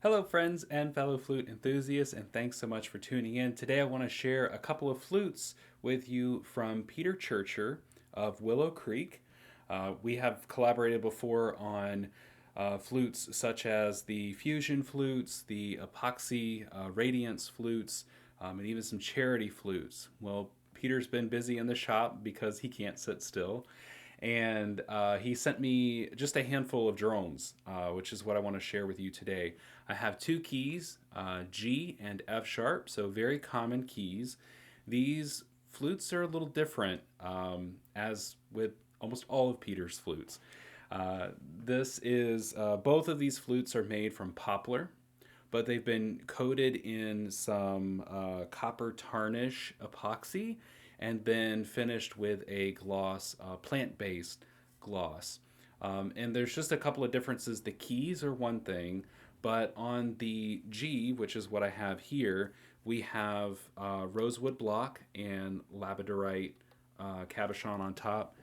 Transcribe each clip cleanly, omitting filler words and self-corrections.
Hello, friends and fellow flute enthusiasts, and thanks so much for tuning in. Today, I want to share a couple of flutes with you from Peter Churcher of Willow Creek. We have collaborated before on flutes such as the fusion flutes, the epoxy radiance flutes, and even some charity flutes. Well, Peter's been busy in the shop because he can't sit still. And he sent me just a handful of drones, which is what I want to share with you today. I have two keys, G and F sharp, so very common keys. These flutes are a little different, as with almost all of Peter's flutes. Uh, this is both of these flutes are made from poplar, but they've been coated in some copper tarnish epoxy and then finished with a gloss, plant based gloss. And there's just a couple of differences. The keys are one thing, but on the G, which is what I have here, we have rosewood block and Labradorite cabochon on top.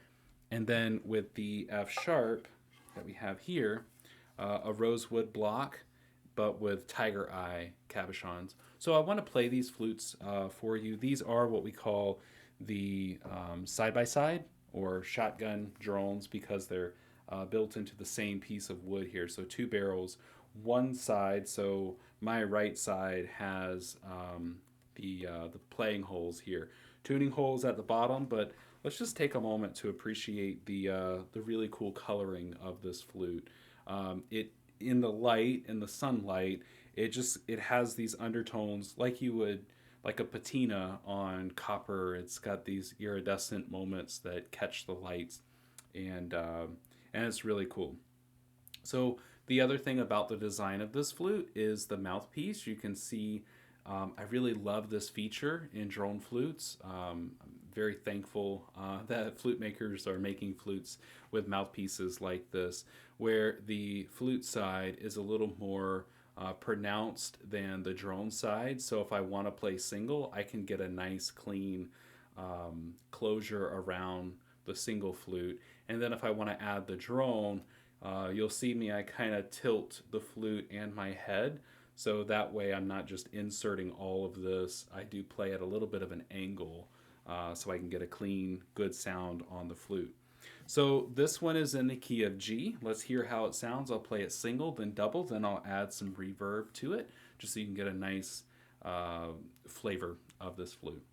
And then with the F sharp that we have here, a rosewood block, but with tiger eye cabochons. So I want to play these flutes for you. These are what we call the side by side or shotgun drones because they're built into the same piece of wood here. So two barrels, one side. So my right side has the playing holes here, tuning holes at the bottom. But let's just take a moment to appreciate the really cool coloring of this flute. It in the light, in the sunlight, it has these undertones like you would like a patina on copper. It's got these iridescent moments that catch the lights, and and it's really cool. So the other thing about the design of this flute is the mouthpiece. You can see I really love this feature in drone flutes. I'm very thankful that flute makers are making flutes with mouthpieces like this, where the flute side is a little more pronounced than the drone side. So if I want to play single, I can get a nice clean closure around the single flute. And then if I want to add the drone, you'll see me, I kind of tilt the flute and my head. So that way I'm not just inserting all of this. I do play at a little bit of an angle so I can get a clean, good sound on the flute. So this one is in the key of G. Let's hear how it sounds. I'll play it single, then double, then I'll add some reverb to it just so you can get a nice flavor of this flute.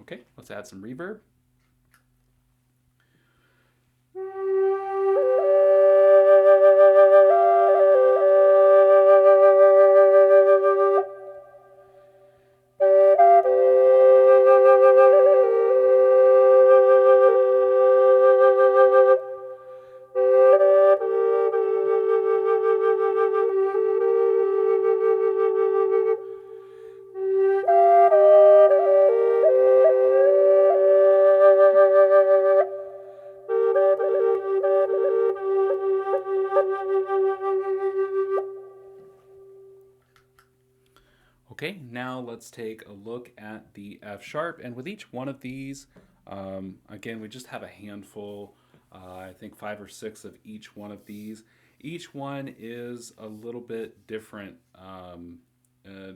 Okay, let's add some reverb. Okay, now let's take a look at the F sharp. And with each one of these, again, we just have a handful, I think 5 or 6 of each one of these. Each one is a little bit different,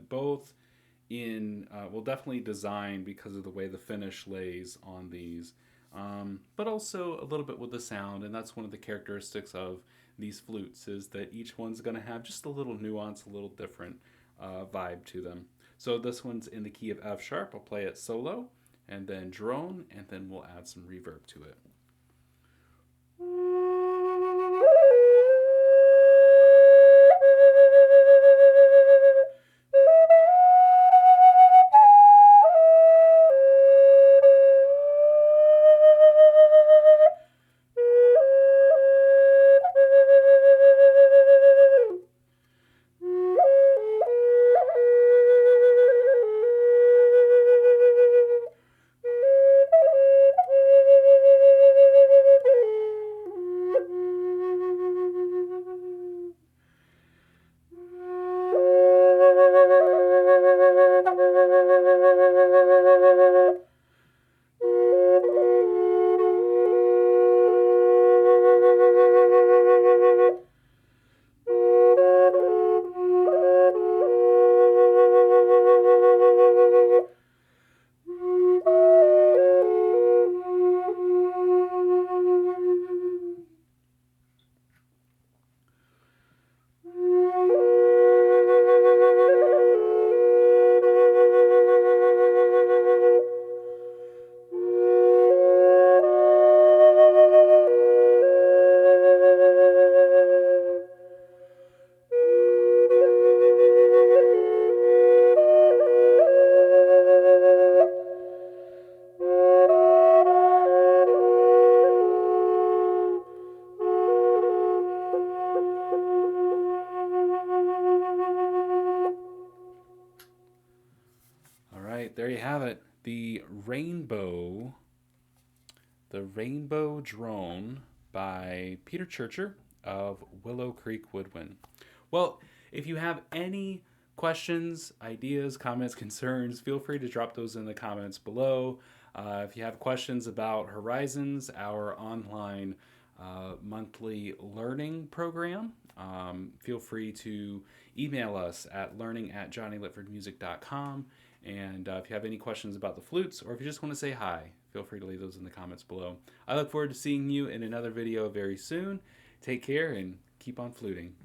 both in, well, definitely design because of the way the finish lays on these, but also a little bit with the sound. And that's one of the characteristics of these flutes is that each one's going to have just a little nuance, a little different vibe to them. So this one's in the key of F sharp. I'll play it solo and then drone, and then we'll add some reverb to it. right, there you have it. The Rainbow Drone by Peter Churcher of Willow Creek Woodwind. Well, if you have any questions, ideas, comments, concerns, feel free to drop those in the comments below. If you have questions about Horizons, our online monthly learning program, feel free to email us at learning@johnnylitfordmusic.com. And if you have any questions about the flutes, or if you just want to say hi, feel free to leave those in the comments below. I look forward to seeing you in another video very soon. Take care and keep on fluting.